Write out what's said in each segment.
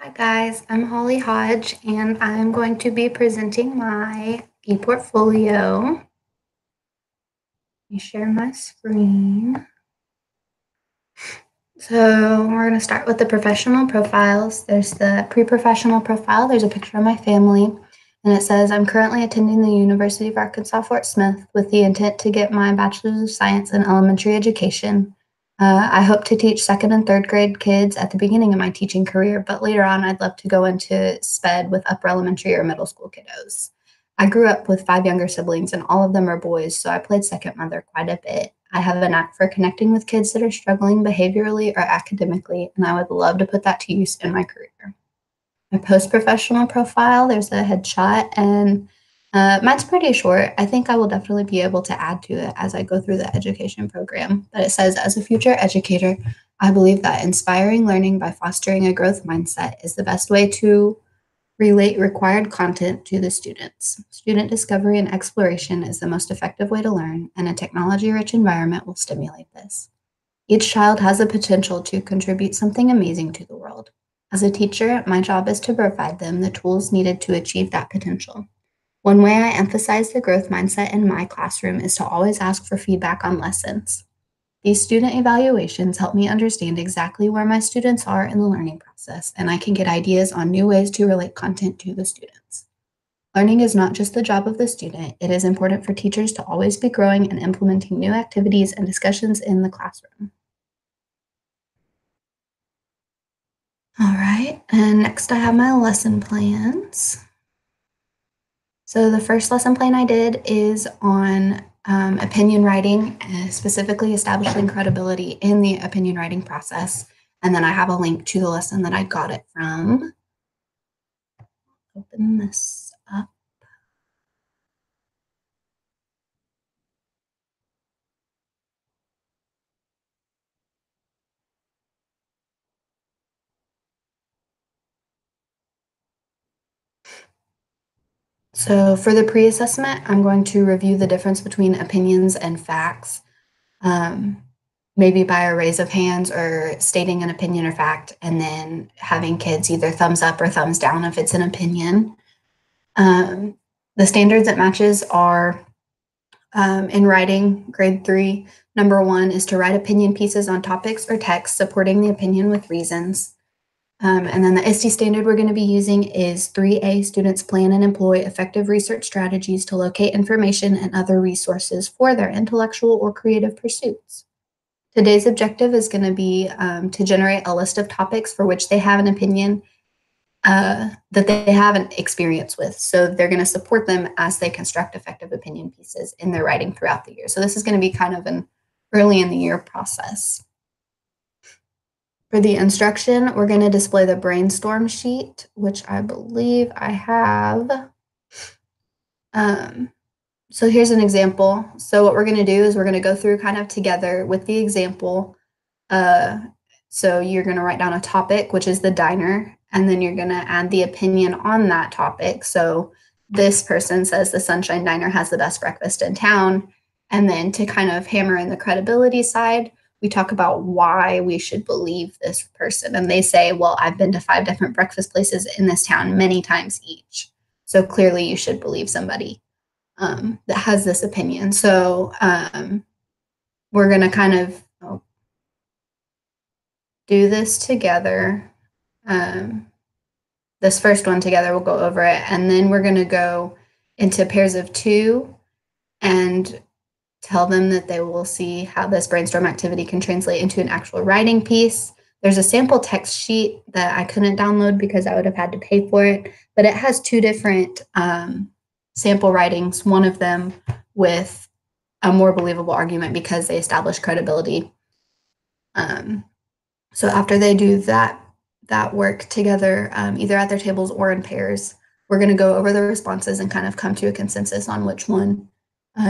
Hi guys, I'm Holly Hodge and I'm going to be presenting my e-portfolio. Let me share my screen. So we're going to start with the professional profiles. There's the pre-professional profile. There's a picture of my family and it says, I'm currently attending the University of Arkansas Fort Smith with the intent to get my Bachelor's of Science in Elementary Education. I hope to teach second and third grade kids at the beginning of my teaching career, but later on, I'd love to go into SPED with upper elementary or middle school kiddos. I grew up with 5 younger siblings, and all of them are boys, so I played second mother quite a bit. I have a knack for connecting with kids that are struggling behaviorally or academically, and I would love to put that to use in my career. My post-professional profile, there's a headshot, and mine's pretty short. I think I will definitely be able to add to it as I go through the education program. But it says, as a future educator, I believe that inspiring learning by fostering a growth mindset is the best way to relate required content to the students. Student discovery and exploration is the most effective way to learn, and a technology-rich environment will stimulate this. Each child has the potential to contribute something amazing to the world. As a teacher, my job is to provide them the tools needed to achieve that potential. One way I emphasize the growth mindset in my classroom is to always ask for feedback on lessons. These student evaluations help me understand exactly where my students are in the learning process, and I can get ideas on new ways to relate content to the students. Learning is not just the job of the student, it is important for teachers to always be growing and implementing new activities and discussions in the classroom. All right, and next I have my lesson plans. So the first lesson plan I did is on opinion writing, specifically establishing credibility in the opinion writing process. And then I have a link to the lesson that I got it from. Open this up. So for the pre-assessment, I'm going to review the difference between opinions and facts, um, maybe by a raise of hands or stating an opinion or fact, and then having kids either thumbs up or thumbs down if it's an opinion. Um, the standards it matches are in writing, grade 3. Number 1 is to write opinion pieces on topics or texts supporting the opinion with reasons. And then the ISTE standard we're going to be using is 3A. Students plan and employ effective research strategies to locate information and other resources for their intellectual or creative pursuits. Today's objective is going to be to generate a list of topics for which they have an opinion that they have an experience with. So they're going to support them as they construct effective opinion pieces in their writing throughout the year. So this is going to be kind of an early in the year process. For the instruction, we're going to display the brainstorm sheet, which I believe I have. So here's an example. So what we're going to do is we're going to go through kind of together with the example. So you're going to write down a topic, which is the diner, and then you're going to add the opinion on that topic. So this person says the Sunshine Diner has the best breakfast in town. And then to kind of hammer in the credibility side, we talk about why we should believe this person. And they say, well, I've been to 5 different breakfast places in this town many times each. So clearly you should believe somebody that has this opinion. So we're going to kind of do this together. This first one together, we'll go over it. And then we're going to go into pairs of 2 and tell them that they will see how this brainstorm activity can translate into an actual writing piece. There's a sample text sheet that I couldn't download because I would have had to pay for it, but it has 2 different sample writings, one of them with a more believable argument because they establish credibility. So after they do that work together, either at their tables or in pairs, we're going to go over the responses and kind of come to a consensus on which one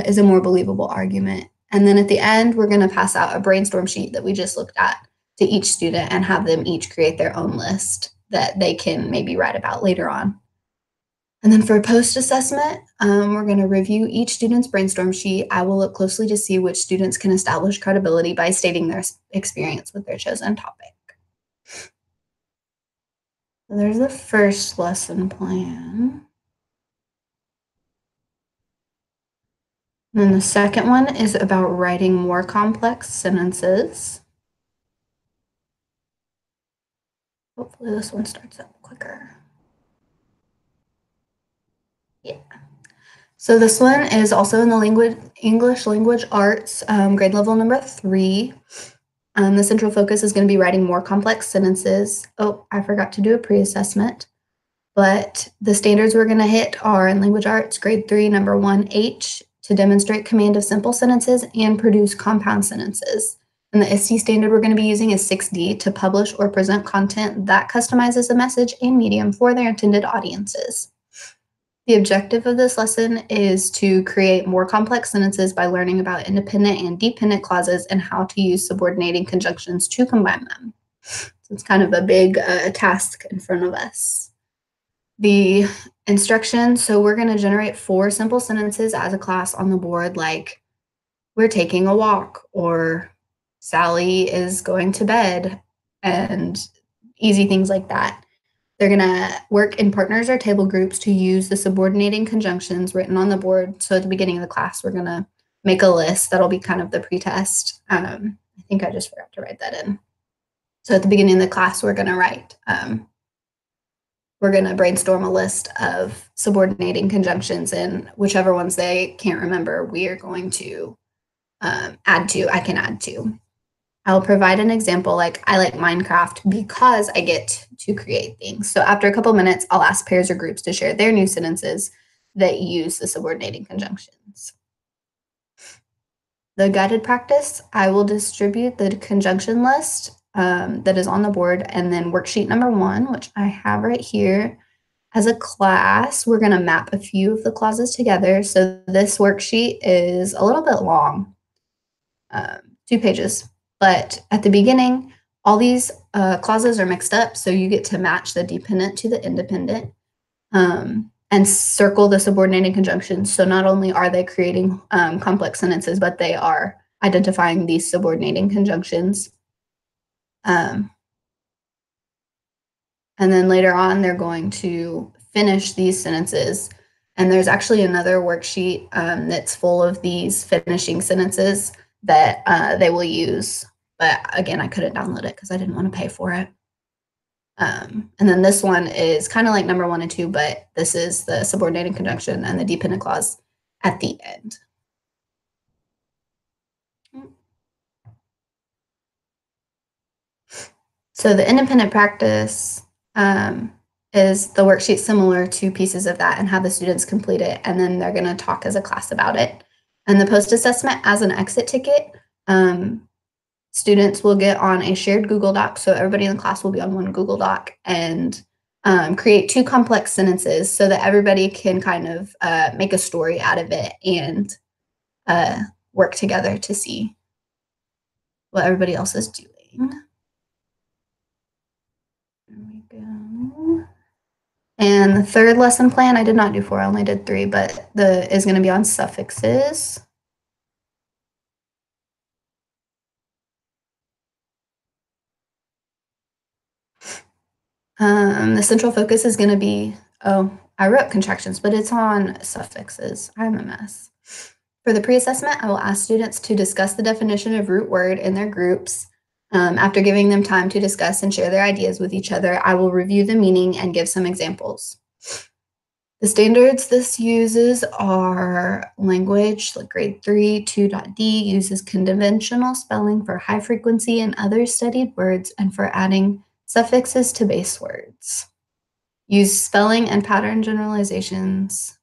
is a more believable argument. And then at the end, we're going to pass out a brainstorm sheet that we just looked at to each student and have them each create their own list that they can maybe write about later on. And then for post-assessment, we're going to review each student's brainstorm sheet. I will look closely to see which students can establish credibility by stating their experience with their chosen topic. So there's the first lesson plan. And then the second one is about writing more complex sentences. Hopefully this one starts up quicker. Yeah. So this one is also in the English language arts, grade level number 3. The central focus is going to be writing more complex sentences. Oh, I forgot to do a pre-assessment, but the standards we're going to hit are in language arts, grade 3, number 1H, to demonstrate command of simple sentences and produce compound sentences. And the ST standard we're going to be using is 6D, to publish or present content that customizes a message and medium for their intended audiences. The objective of this lesson is to create more complex sentences by learning about independent and dependent clauses and how to use subordinating conjunctions to combine them. So it's kind of a big task in front of us. The instructions, so we're going to generate 4 simple sentences as a class on the board, like we're taking a walk, or Sally is going to bed, and easy things like that. They're going to work in partners or table groups to use the subordinating conjunctions written on the board. So at the beginning of the class, we're going to make a list. That'll be kind of the pretest. I think I just forgot to write that in. So at the beginning of the class, we're going to brainstorm a list of subordinating conjunctions, and whichever ones they can't remember, we are going to add to. I can add to. I'll provide an example, like I like Minecraft because I get to create things. So after a couple minutes, I'll ask pairs or groups to share their new sentences that use the subordinating conjunctions. The guided practice, I will distribute the conjunction list that is on the board, and then worksheet number 1, which I have right here. As a class, we're going to map a few of the clauses together. So this worksheet is a little bit long, 2 pages. But at the beginning, all these clauses are mixed up, so you get to match the dependent to the independent and circle the subordinating conjunctions. So not only are they creating complex sentences, but they are identifying these subordinating conjunctions. And then later on, they're going to finish these sentences. And there's actually another worksheet that's full of these finishing sentences that they will use. But again, I couldn't download it because I didn't want to pay for it. And then this one is kind of like number 1 and 2, but this is the subordinating conjunction and the dependent clause at the end. So the independent practice is the worksheet similar to pieces of that and have the students complete it, and then they're going to talk as a class about it. And the post-assessment as an exit ticket, students will get on a shared Google Doc, so everybody in the class will be on one Google Doc, and create 2 complex sentences so that everybody can kind of make a story out of it and work together to see what everybody else is doing. There we go. And the third lesson plan, I did not do 4, I only did 3, but is going to be on suffixes. The central focus is going to be, I wrote contractions, but it's on suffixes. I'm a mess. For the pre-assessment, I will ask students to discuss the definition of root word in their groups. After giving them time to discuss and share their ideas with each other, I will review the meaning and give some examples. The standards this uses are language, like grade 3, 2.D uses conventional spelling for high frequency and other studied words and for adding suffixes to base words. Use spelling and pattern generalizations.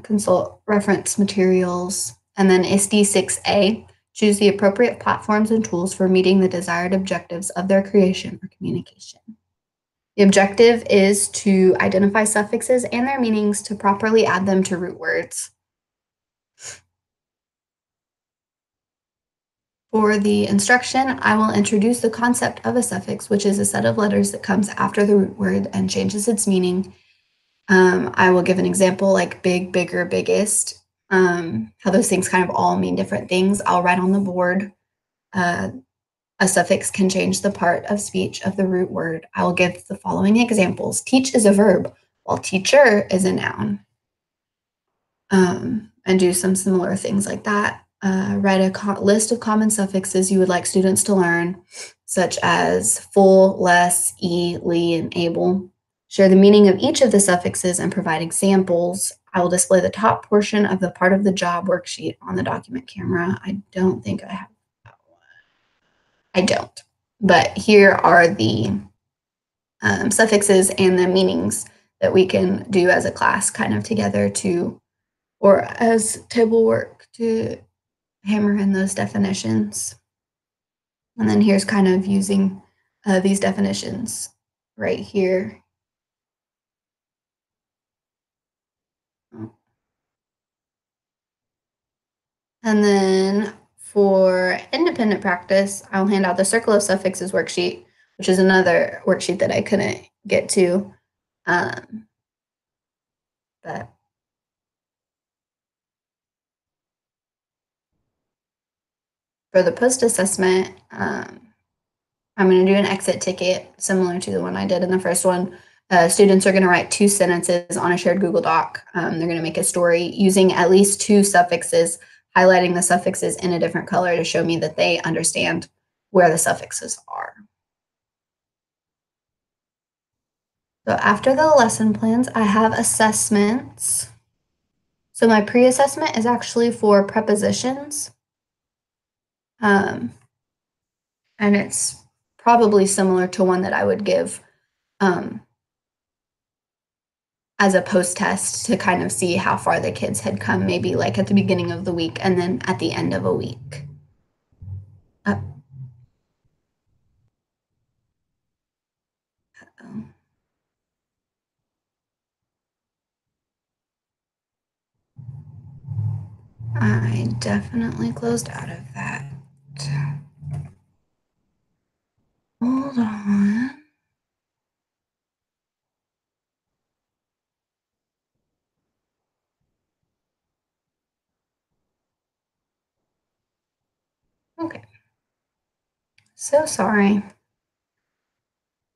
Consult reference materials. And then SD6A, choose the appropriate platforms and tools for meeting the desired objectives of their creation or communication. The objective is to identify suffixes and their meanings to properly add them to root words. For the instruction, I will introduce the concept of a suffix, which is a set of letters that comes after the root word and changes its meaning. I will give an example like big, bigger, biggest, how those things kind of all mean different things. I'll write on the board a A suffix can change the part of speech of the root word. I will give the following examples. Teach is a verb, while teacher is a noun. And do some similar things like that. Write a list of common suffixes you would like students to learn, such as full, less, ly, and able. Share the meaning of each of the suffixes and provide examples. I will display the top portion of the part of the job worksheet on the document camera. I don't think I have that one. I don't. But here are the suffixes and the meanings that we can do as a class kind of together or as table work to hammer in those definitions. And then here's kind of using these definitions right here. And then for independent practice, I'll hand out the circle of suffixes worksheet, which is another worksheet that I couldn't get to. But for the post-assessment, I'm going to do an exit ticket similar to the one I did in the first one. Students are going to write 2 sentences on a shared Google Doc. They're going to make a story using at least 2 suffixes, highlighting the suffixes in a different color to show me that they understand where the suffixes are. So after the lesson plans, I have assessments. So my pre-assessment is actually for prepositions. And it's probably similar to one that I would give as a post-test to kind of see how far the kids had come, maybe like at the beginning of the week and then at the end of a week. I definitely closed out of that. Hold on. Okay. So sorry.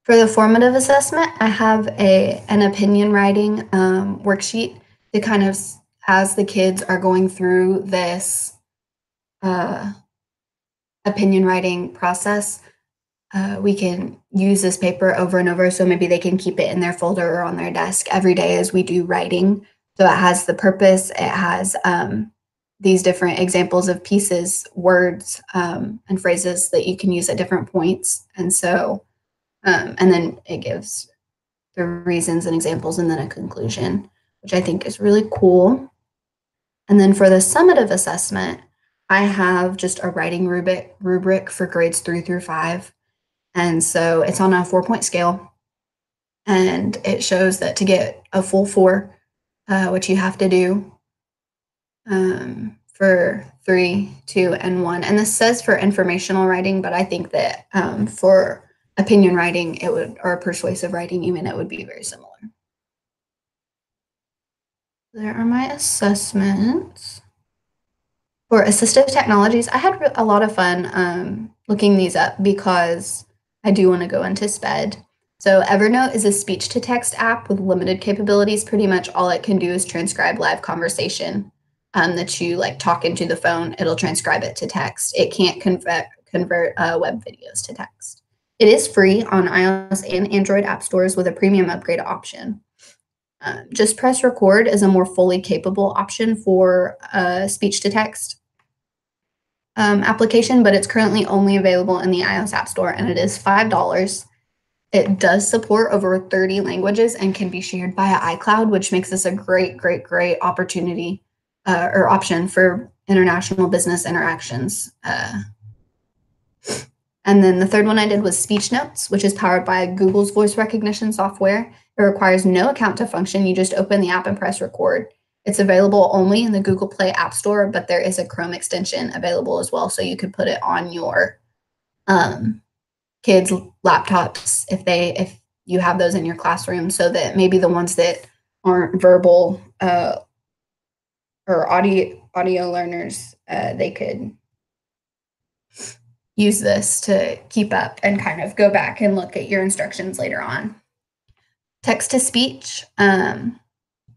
For the formative assessment, I have an opinion writing worksheet that kind of, as the kids are going through this opinion writing process, we can use this paper over and over. So maybe they can keep it in their folder or on their desk every day as we do writing. So it has the purpose, it has these different examples of pieces, words, and phrases that you can use at different points. And so, and then it gives the reasons and examples and then a conclusion, which I think is really cool. And then for the summative assessment, I have just a writing rubric for grades 3 through 5. And so it's on a 4-point scale. And it shows that to get a full 4, which you have to do for 3, 2, and 1. And this says for informational writing, but I think that for opinion writing, or persuasive writing even, it would be very similar. There are my assessments. For assistive technologies, I had a lot of fun looking these up because I do want to go into SPED. So Evernote is a speech-to-text app with limited capabilities. Pretty much all it can do is transcribe live conversation that you like talk into the phone. It'll transcribe it to text. It can't convert web videos to text. It is free on iOS and Android app stores with a premium upgrade option. Just Press Record is a more fully capable option for speech-to-text application, but it's currently only available in the iOS App Store, and it is $5. It does support over 30 languages and can be shared via iCloud, which makes this a great opportunity or option for international business interactions. And then the third one I did was Speech Notes, which is powered by Google's voice recognition software. It requires no account to function. You just open the app and press record. It's available only in the Google Play App Store, but there is a Chrome extension available as well. So you could put it on your kids' laptops if you have those in your classroom, so that maybe the ones that aren't verbal or audio learners, they could use this to keep up and kind of go back and look at your instructions later on. Text to speech.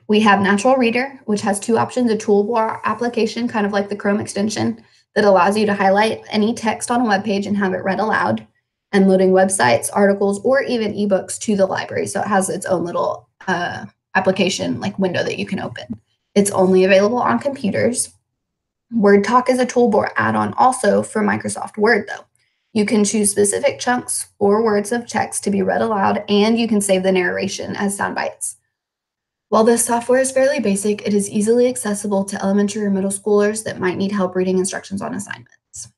We have Natural Reader, which has two options, a toolbar application, kind of like the Chrome extension, that allows you to highlight any text on a web page and have it read aloud, and loading websites, articles, or even ebooks to the library. So it has its own little application like window that you can open. It's only available on computers. WordTalk is a toolbar add-on also for Microsoft Word, though. You can choose specific chunks or words of text to be read aloud, and you can save the narration as sound bites. While this software is fairly basic, it is easily accessible to elementary or middle schoolers that might need help reading instructions on assignments.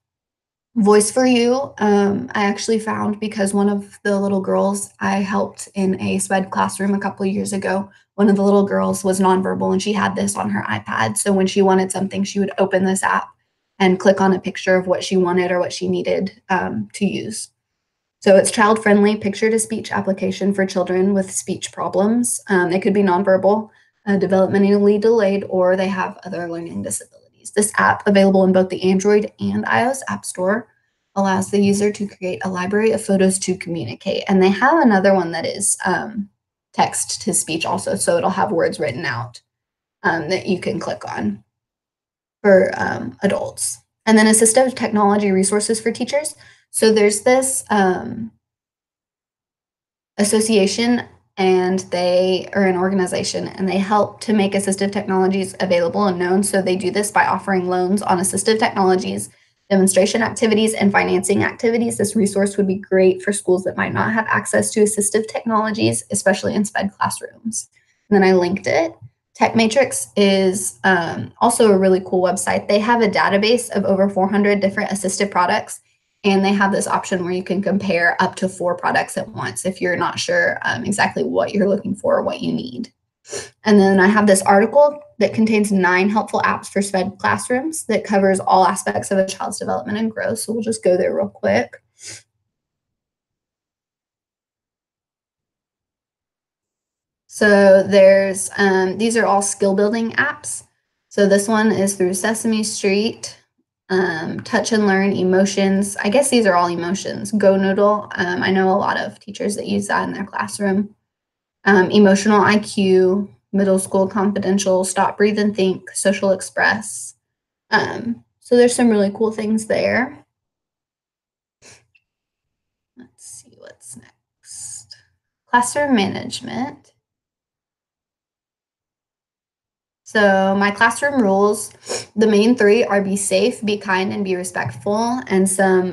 Voice for You, I actually found because one of the little girls I helped in a SPED classroom a couple of years ago, one of the little girls was nonverbal and she had this on her iPad. So when she wanted something, she would open this app and click on a picture of what she wanted or what she needed to use. So it's child-friendly picture-to-speech application for children with speech problems. They could be nonverbal, developmentally delayed, or they have other learning disabilities. This app, available in both the Android and iOS App Store, allows the user to create a library of photos to communicate. And they have another one that is text-to-speech also, so it'll have words written out that you can click on for adults. And then assistive technology resources for teachers. So there's this association, and they are an organization, and they help to make assistive technologies available and known. So they do this by offering loans on assistive technologies, demonstration activities, and financing activities. This resource would be great for schools that might not have access to assistive technologies, especially in SPED classrooms. And then I linked it. TechMatrix is also a really cool website. They have a database of over 400 different assistive products, and they have this option where you can compare up to 4 products at once if you're not sure exactly what you're looking for or what you need. And then I have this article that contains 9 helpful apps for SPED classrooms that covers all aspects of a child's development and growth. So we'll just go there real quick. So there's, these are all skill building apps. So this one is through Sesame Street, Touch and Learn, Emotions. I guess these are all emotions. Go Noodle. I know a lot of teachers that use that in their classroom. Emotional IQ, Middle School Confidential, Stop, Breathe, and Think, Social Express. So there's some really cool things there. Let's see what's next. Classroom management. So my classroom rules, the main 3 are be safe, be kind, and be respectful. And some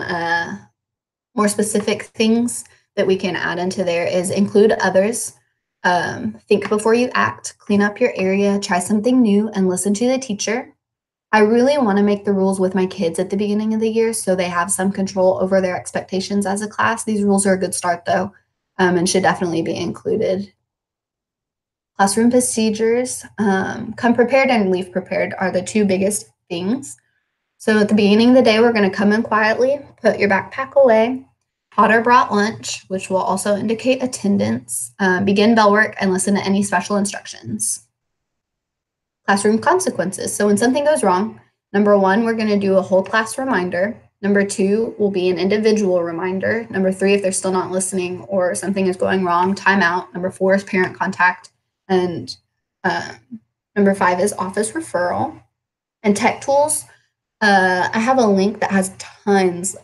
more specific things that we can add into there is include others, think before you act, clean up your area, try something new, and listen to the teacher. I really want to make the rules with my kids at the beginning of the year so they have some control over their expectations as a class. These rules are a good start, though, and should definitely be included. Classroom procedures, come prepared and leave prepared are the 2 biggest things. So at the beginning of the day, we're going to come in quietly, put your backpack away, hot or brought lunch, which will also indicate attendance, begin bell work, and listen to any special instructions. Classroom consequences. So when something goes wrong, number 1, we're going to do a whole class reminder. Number 2 will be an individual reminder. Number 3, if they're still not listening or something is going wrong, timeout. Number 4 is parent contact. And number 5 is office referral. And tech tools, I have a link that has tons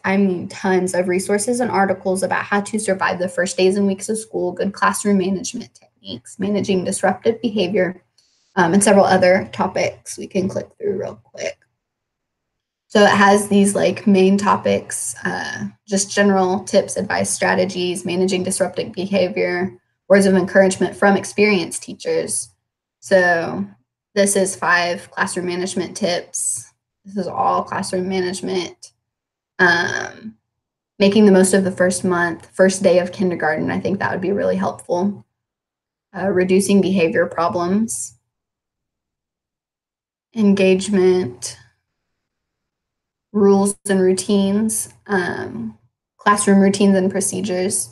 of resources and articles about how to survive the first days and weeks of school, good classroom management techniques, managing disruptive behavior, and several other topics we can click through real quick. So it has these like main topics, just general tips, advice, strategies, managing disruptive behavior, words of encouragement from experienced teachers. So this is 5 classroom management tips. This is all classroom management. Making the most of the first day of kindergarten. I think that would be really helpful. Reducing behavior problems. Engagement. Rules and routines. Classroom routines and procedures.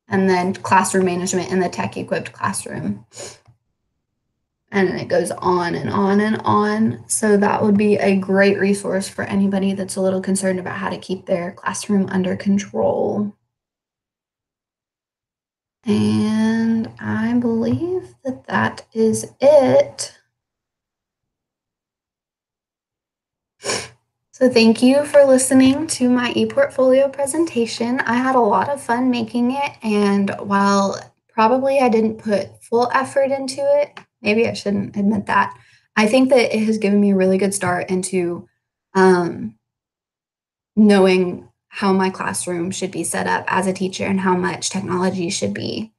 And then classroom management in the tech-equipped classroom. and it goes on and on and on. So that would be a great resource for anybody that's a little concerned about how to keep their classroom under control. And I believe that that is it. So thank you for listening to my ePortfolio presentation. I had a lot of fun making it, and while probably I didn't put full effort into it, maybe I shouldn't admit that. I think that it has given me a really good start into um, knowing how my classroom should be set up as a teacher and how much technology should be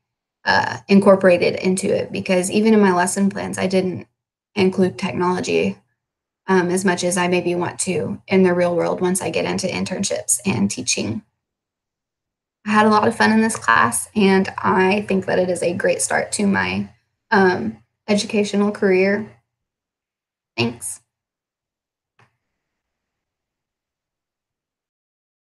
incorporated into it. Because even in my lesson plans, I didn't include technology as much as I maybe want to in the real world once I get into internships and teaching. I had a lot of fun in this class, and I think that it is a great start to my educational career. Thanks.